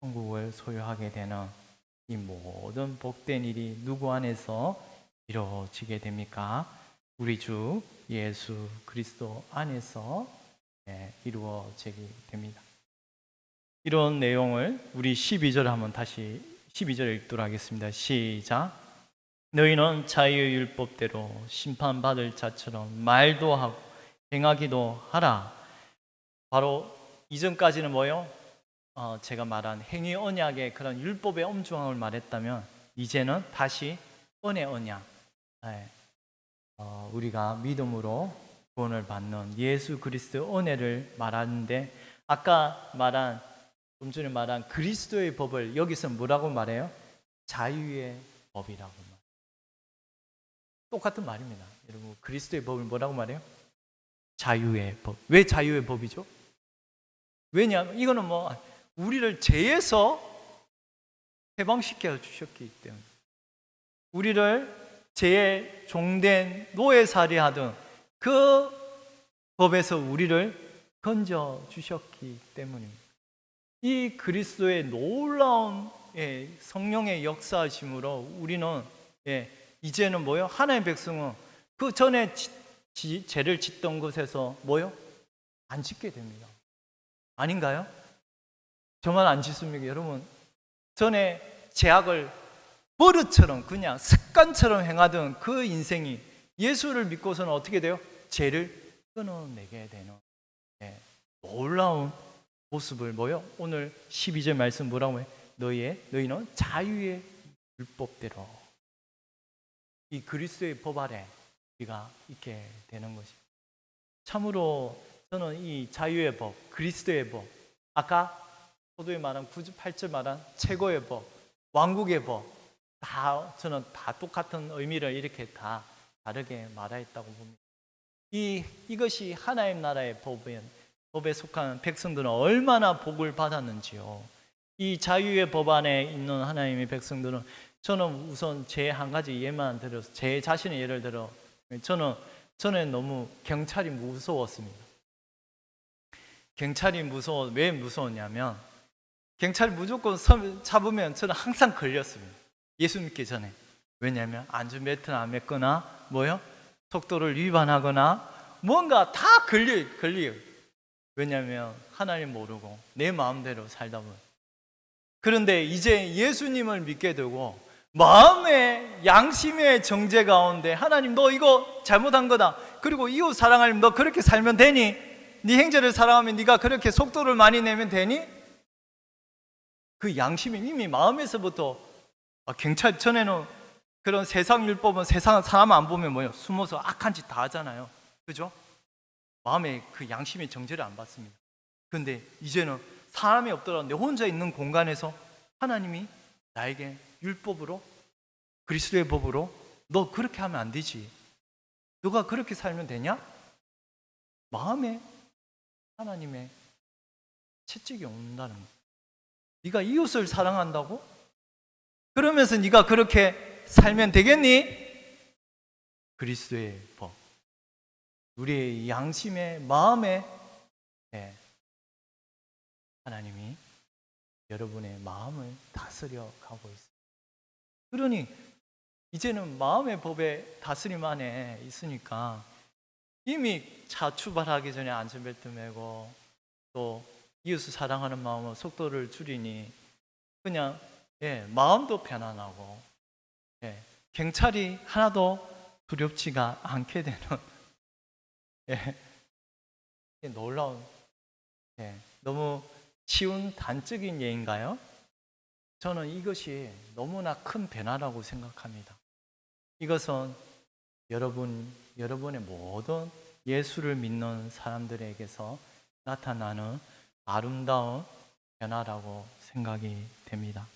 천국을 소유하게 되는 이 모든 복된 일이 누구 안에서 이루어지게 됩니까? 우리 주 예수 그리스도 안에서 이루어지게 됩니다. 이런 내용을 우리 12절 한번 다시 12절 읽도록 하겠습니다. 시작. 너희는 자유의 율법대로 심판받을 자처럼 말도 하고 행하기도 하라. 바로 이전까지는 뭐요? 제가 말한 행위 언약의 그런 율법의 엄중함을 말했다면 이제는 다시 은혜 언약, 우리가 믿음으로 구원을 받는 예수 그리스도의 은혜를 말하는데 아까 말한 좀 전에 말한 그리스도의 법을 여기서 뭐라고 말해요? 자유의 법이라고 말해요. 똑같은 말입니다. 여러분, 그리스도의 법을 뭐라고 말해요? 자유의 법. 왜 자유의 법이죠? 왜냐하면 이거는 우리를 죄에서 해방시켜 주셨기 때문에, 우리를 죄의 종된 노예살이 하던 그 법에서 우리를 건져 주셨기 때문입니다. 이 그리스도의 놀라운 성령의 역사하심으로 우리는 이제는 하나님의 백성은 그 전에 죄를 짓던 곳에서 안 짓게 됩니다. 아닌가요? 저만 안 짓습니까? 여러분, 전에 죄악을 버릇처럼 그냥 습관처럼 행하던 그 인생이 예수를 믿고서는 어떻게 돼요? 죄를 끊어내게 되는 놀라운 모습을 오늘 12절 말씀 뭐라고 해요? 너희는 자유의 율법대로, 이 그리스도의 법 아래 우리가 있게 되는 것입니다. 참으로 저는 이 자유의 법, 그리스도의 법, 아까 포도에 말한 9절 8절 말한 최고의 법, 왕국의 법, 저는 다 똑같은 의미를 이렇게 다 다르게 말하였다고 봅니다. 이것이 하나님 나라의 법에 속한 백성들은 얼마나 복을 받았는지요. 이 자유의 법 안에 있는 하나님의 백성들은, 저는 우선 제 한 가지 예만 들어서 제 자신의 예를 들어, 저는 너무 경찰이 무서웠습니다. 경찰이 왜 무서웠냐면, 경찰이 무조건 잡으면 저는 항상 걸렸습니다. 예수 믿기 전에. 왜냐하면 안전벨트는 안 맸거나 속도를 위반하거나 뭔가 다 걸려요. 왜냐하면 하나님 모르고 내 마음대로 살다 보면. 그런데 이제 예수님을 믿게 되고 마음의 양심의 정죄 가운데, 하나님 너 이거 잘못한 거다, 그리고 이웃 사랑하려면 너 그렇게 살면 되니? 네 형제를 사랑하면 네가 그렇게 속도를 많이 내면 되니? 그 양심이 이미 마음에서부터, 경찰 전에는 그런 세상 율법은 세상 사람 안 보면 숨어서 악한 짓 다 하잖아요. 그죠? 마음에 그 양심의 정죄를 안 받습니다. 그런데 이제는 사람이 없더라도 내 혼자 있는 공간에서 하나님이 나에게 율법으로, 그리스도의 법으로 너 그렇게 하면 안 되지, 너가 그렇게 살면 되냐? 마음에 하나님의 채찍이 온다는 거예요. 네가 이웃을 사랑한다고? 그러면서 네가 그렇게 살면 되겠니? 그리스도의 법, 우리의 양심의 마음에 하나님이 여러분의 마음을 다스려 가고 있습니다. 그러니 이제는 마음의 법의 다스림 안에 있으니까, 이미 차 출발하기 전에 안전벨트 매고 또 이웃을 사랑하는 마음으로 속도를 줄이니 그냥 마음도 편안하고 경찰이 하나도 두렵지가 않게 되는 놀라운, 너무 쉬운 단적인 예인가요? 저는 이것이 너무나 큰 변화라고 생각합니다. 이것은 여러분의 모든 예수를 믿는 사람들에게서 나타나는 아름다운 변화라고 생각이 됩니다.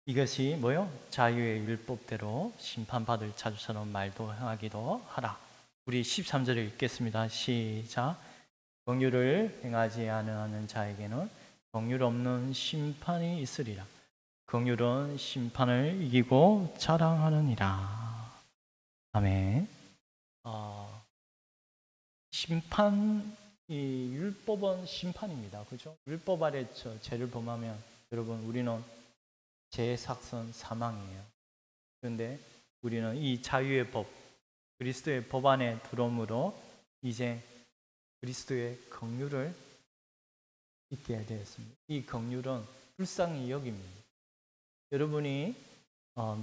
이것이 자유의 율법대로 심판받을 자주처럼 말도 행하기도 하라. 우리 13절을 읽겠습니다. 시작. 긍휼을 행하지 않는 자에게는 긍휼 없는 심판이 있으리라. 긍휼은 심판을 이기고 자랑하느니라. 아멘. 이 율법은 심판입니다. 그죠? 율법 아래 죄를 범하면 여러분, 우리는 죄의 삭선 사망이에요. 그런데 우리는 이 자유의 법, 그리스도의 법 안에 들어옴으로 이제 그리스도의 긍휼을 있게 되었습니다. 이 긍휼은 불쌍히 여깁니다. 여러분이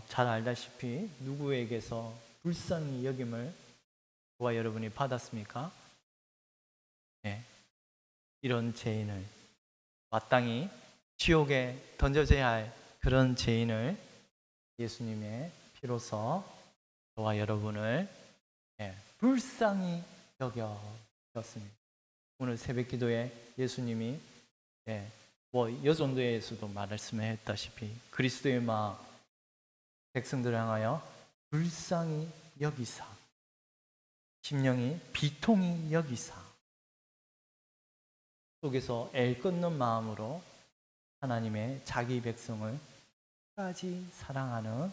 잘 알다시피 누구에게서 불쌍히 여김을 저와 여러분이 받았습니까? 이런 죄인을, 마땅히 지옥에 던져져야 할 그런 죄인을 예수님의 피로서 저와 여러분을 불쌍히 여겨졌습니다. 오늘 새벽 기도에 예수님이 여전도에서도 말씀했다시피 그리스도의 마음 백성들을 향하여 불쌍히 여기사 심령이 비통히 여기사 속에서 애끓는 마음으로 하나님의 자기 백성을 끝까지 사랑하는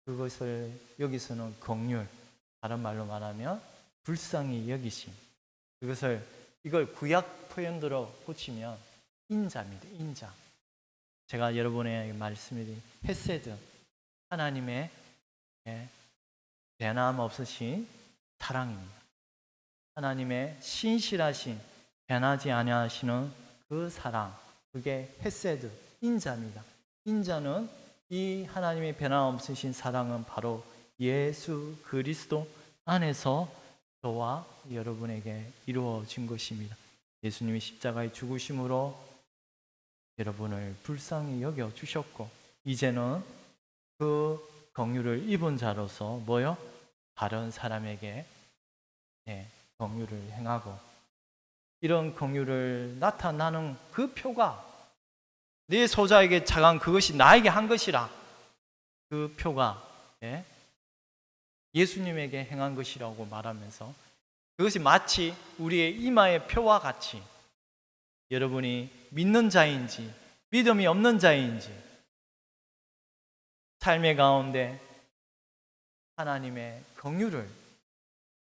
그것을 여기서는 긍휼, 다른 말로 말하면 불쌍히 여기심, 이걸 구약 표현대로 붙이면 인자입니다. 인자. 제가 여러분에게 말씀드린 헤세드, 하나님의 변함 없으신 사랑입니다. 하나님의 신실하신 변하지 아니하시는 그 사랑, 그게 헤세드, 인자입니다. 인자는 이 하나님의 변함 없으신 사랑은 바로 예수 그리스도 안에서 저와 여러분에게 이루어진 것입니다. 예수님이 십자가에 죽으심으로 여러분을 불쌍히 여겨 주셨고, 이제는 그 긍휼을 입은 자로서 다른 사람에게 긍휼을 행하고, 이런 긍휼을 나타나는 그 표가 내 소자에게 작은 그것이 나에게 한 것이라, 그 표가 예수님에게 행한 것이라고 말하면서 그것이 마치 우리의 이마의 표와 같이 여러분이 믿는 자인지 믿음이 없는 자인지 삶의 가운데 하나님의 긍휼을,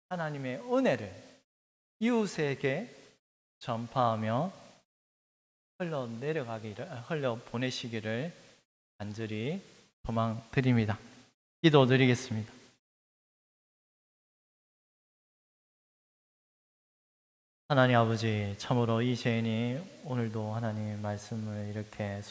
하나님의 은혜를 이웃에게 전파하며 흘러 보내시기를 간절히 소망드립니다. 기도드리겠습니다. 하나님 아버지, 참으로 이 죄인이 오늘도 하나님의 말씀을 이렇게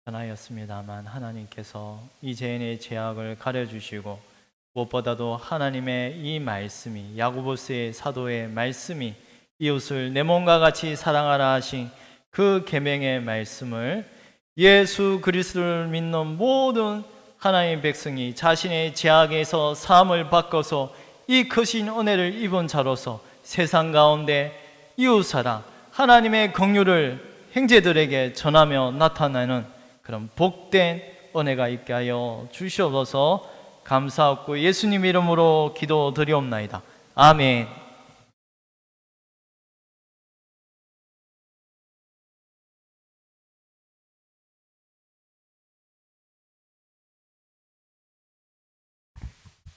전하였습니다만, 하나님께서 이 죄인의 죄악을 가려주시고 무엇보다도 하나님의 이 말씀이, 야고보스의 사도의 말씀이 이웃을 내 몸과 같이 사랑하라 하신 그 계명의 말씀을 예수 그리스도를 믿는 모든 하나님의 백성이 자신의 죄악에서 사함을 바꿔서 이 크신 은혜를 입은 자로서 세상 가운데 이웃사랑, 하나님의 긍휼을 형제들에게 전하며 나타나는 그런 복된 은혜가 있게 하여 주시옵소서. 감사하고 예수님 이름으로 기도드리옵나이다. 아멘.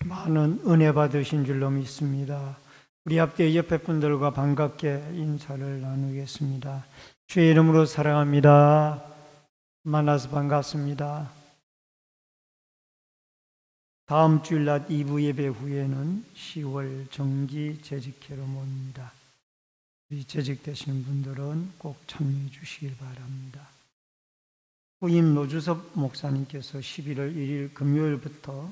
많은 은혜 받으신 줄로 믿습니다. 우리 앞에 옆에 분들과 반갑게 인사를 나누겠습니다. 주의 이름으로 사랑합니다. 만나서 반갑습니다. 다음 주일 낮 2부 예배 후에는 10월 정기 재직회로 모입니다. 우리 재직되시는 분들은 꼭 참여해 주시길 바랍니다. 후임 노주섭 목사님께서 11월 1일 금요일부터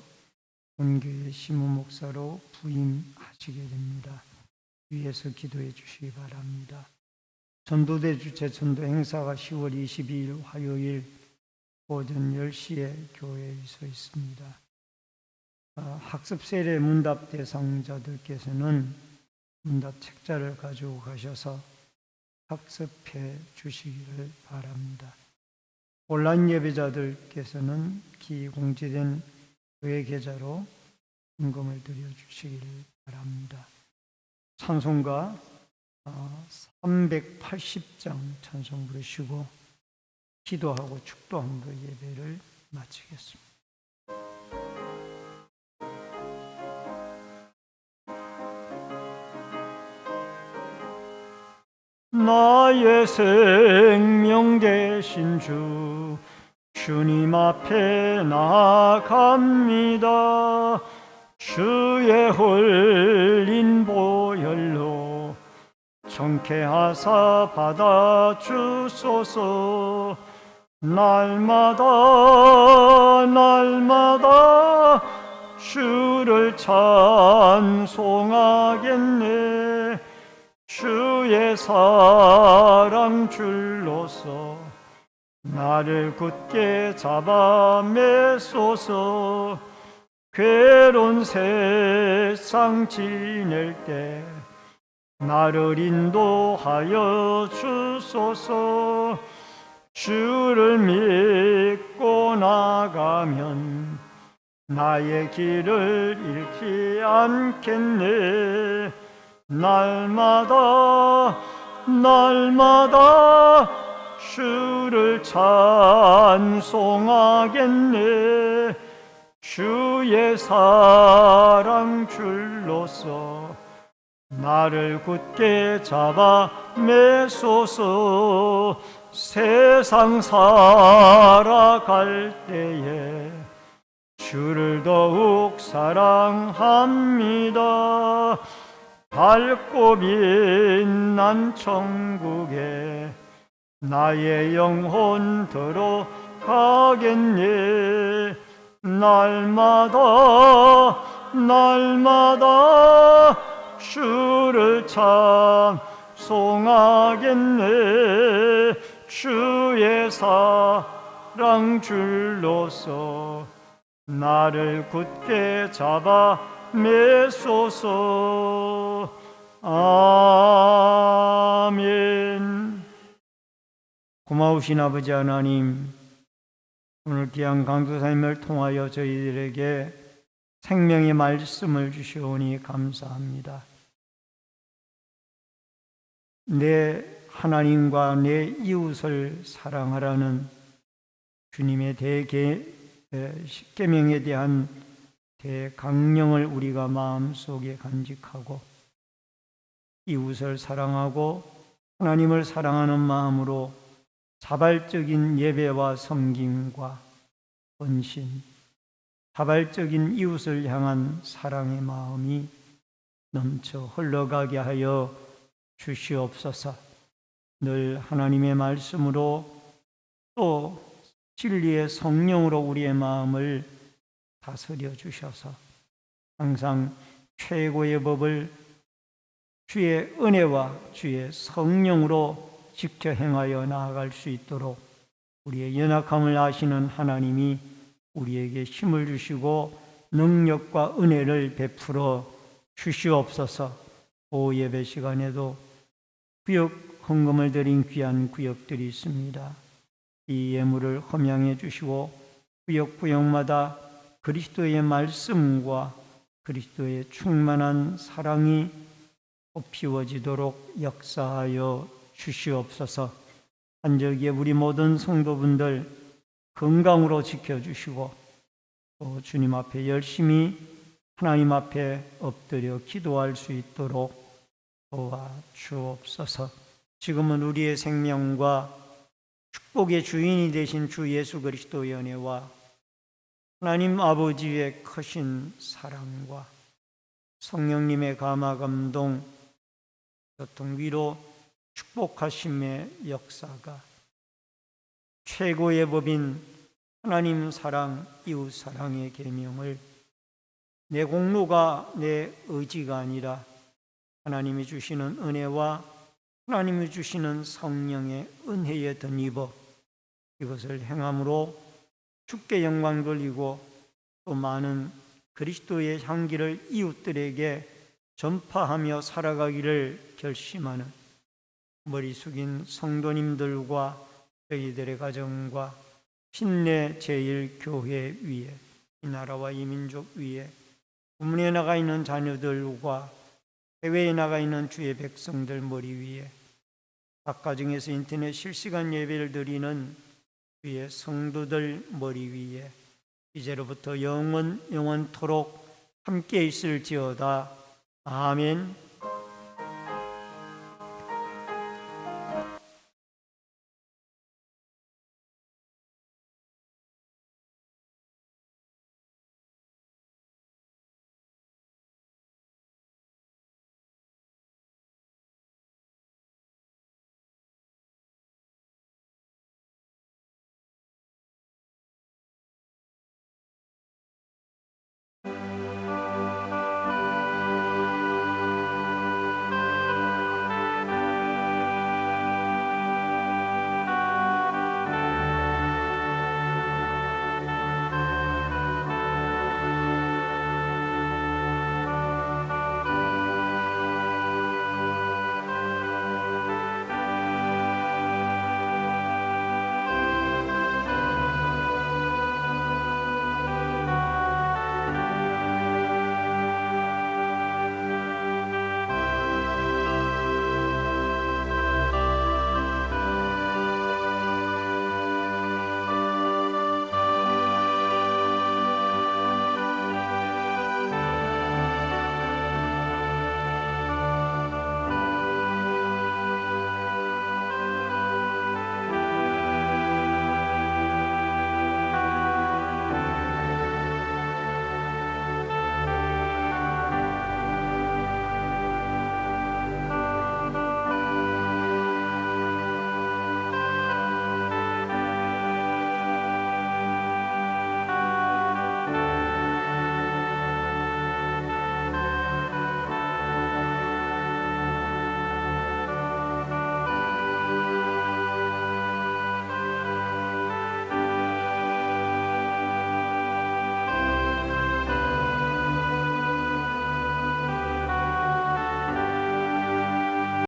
본교회 시무 목사로 부임하시게 됩니다. 위에서 기도해 주시기 바랍니다. 전도대 주최 전도 행사가 10월 22일 화요일 오전 10시에 교회에 서 있습니다. 학습 세례 문답 대상자들께서는 문답 책자를 가지고 가셔서 학습해 주시기를 바랍니다. 온라인 예배자들께서는 기공지된 교회 계좌로 헌금을 드려주시기를 바랍니다. 찬송가 380장 찬송 부르시고 기도하고 축도한 그 예배를 마치겠습니다. 나의 생명 되신 주 주님 앞에 나아갑니다. 주의 흘린 보혈로 정케하사 받아주소서. 날마다 주를 찬송하겠네. 주의 사랑 줄로서 나를 굳게 잡아 매소서. 괴로운 세상 지낼 때 나를 인도하여 주소서. 주를 믿고 나가면 나의 길을 잃지 않겠네. 날마다 주를 찬송하겠네. 주의 사랑 줄로서 나를 굳게 잡아 매소서. 세상 살아갈 때에 주를 더욱 사랑합니다. 밝고 빛난 천국에 나의 영혼 들어가겠네. 날마다 주를 찬송하겠네. 주의 사랑 줄로서 나를 굳게 잡아 매소서. 아멘. 고마우신 아버지 하나님, 오늘 귀한 강도사님을 통하여 저희들에게 생명의 말씀을 주시오니 감사합니다. 내 하나님과 내 이웃을 사랑하라는 주님의 십계명에 대한 대강령을 우리가 마음속에 간직하고 이웃을 사랑하고 하나님을 사랑하는 마음으로 자발적인 예배와 섬김과 헌신, 자발적인 이웃을 향한 사랑의 마음이 넘쳐 흘러가게 하여 주시옵소서. 늘 하나님의 말씀으로 또 진리의 성령으로 우리의 마음을 다스려 주셔서 항상 최고의 법을 주의 은혜와 주의 성령으로 지켜 행하여 나아갈 수 있도록 우리의 연약함을 아시는 하나님이 우리에게 힘을 주시고 능력과 은혜를 베풀어 주시옵소서. 오후 예배 시간에도 구역 헌금을 드린 귀한 구역들이 있습니다. 이 예물을 헌양해 주시고 구역마다 그리스도의 말씀과 그리스도의 충만한 사랑이 피워지도록 역사하여 주시옵소서. 한적에 우리 모든 성도분들 건강으로 지켜주시고 또 주님 앞에 열심히 하나님 앞에 엎드려 기도할 수 있도록 도와주옵소서. 지금은 우리의 생명과 축복의 주인이 되신 주 예수 그리스도의 은혜와 하나님 아버지의 크신 사랑과 성령님의 감화 감동, 교통 위로 축복하심의 역사가 최고의 법인 하나님 사랑, 이웃 사랑의 계명을 내 공로가 내 의지가 아니라 하나님이 주시는 은혜와 하나님이 주시는 성령의 은혜에 덧입어 이것을 행함으로 주께 영광 돌리고 또 많은 그리스도의 향기를 이웃들에게 전파하며 살아가기를 결심하는 머리 숙인 성도님들과 저희들의 가정과 신내 제1교회 위에 이 나라와 이 민족 위에 부문에 나가 있는 자녀들과 해외에 나가 있는 주의 백성들 머리 위에 각 가정에서 인터넷 실시간 예배를 드리는 주의 성도들 머리 위에 이제로부터 영원토록 함께 있을지어다. 아멘.